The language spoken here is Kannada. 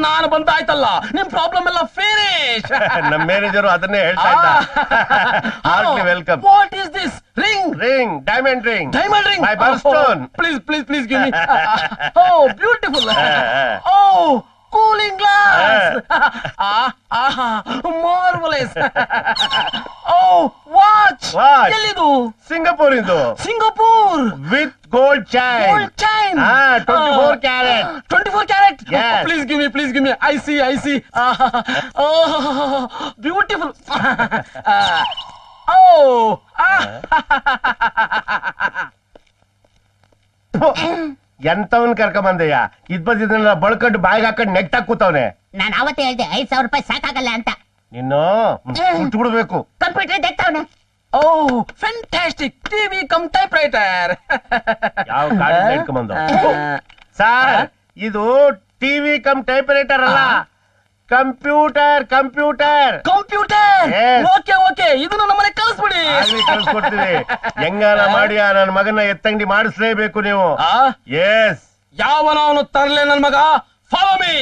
ನಾನು ಬಂದಾಯ್ತಲ್ಲ ನಿಮ್ ಪ್ರಾಬ್ಲಮ್ ಎಲ್ಲ ಫಿನಿಶ್. ನಮ್ಮ ಮ್ಯಾನೇಜರ್ ಅದನ್ನೇ ಹೇಳ್ತಾ ಇದ್ದ. Heartily welcome. What is this? Ring diamond ring. My birthstone. Please give me. Oh, beautiful. Oh, cooling glass. Marvelous. Oh, watch. ಎಲ್ಲಿದು? ಸಿಂಗಾಪುರ್ ಇಂದು. Singapore. With gold chain. 24 carat. 24 carat. Yes. Please give me. I see. Oh, beautiful. ಎಂತವನ್ ಕರ್ಕೊಂಬಂದಯ್ಯ? ಇದ್ ಬಂದಿದ್ನೆಲ್ಲ ಬಳ್ಕೊಂಡು ಬಾಯಿಗೆ ಹಾಕೊಂಡು ನೆಗ್ಟಾಕ್ ಕೂತವ್ನೆ. ನಾನು ಅವತ್ತೇ ಹೇಳ್ದೆ 5,000 ರೂಪಾಯಿ ಸಾಕಾಗಲ್ಲ ಅಂತ. ನೀನು ಬಿಡ್ಬೇಕು. ಕಂಪ್ಯೂಟರ್ ತೆಗ್ತಾವನೆ. Oh, fantastic. TV cum typewriter. ಯಾವ ಕಾಡಿಂದ ಇಟ್ಕೊಂಬಂದು? ಸರ್, ಇದು ಟಿವಿ ಕಮ್ ಟೈಪ್ರೈಟರ್ ಅಲ್ಲ, ಕಂಪ್ಯೂಟರ್. Yes. ಓಕೆ ಇದನ್ನು ನಮ್ಮನೆ ಕಳಿಸ್ಬಿಡಿ. ಕಳಿಸ್ಕೊಡ್ತೀವಿ. ಹೆಂಗಾನ ಮಾಡಿ ನನ್ನ ಮಗನ ಎತ್ತಂಗಡಿ ಮಾಡಿಸ್ಲೇಬೇಕು ನೀವು. ಎಸ್. ಯಾವನವನು ತರ್ಲೆ ನನ್ ಮಗ. Follow me.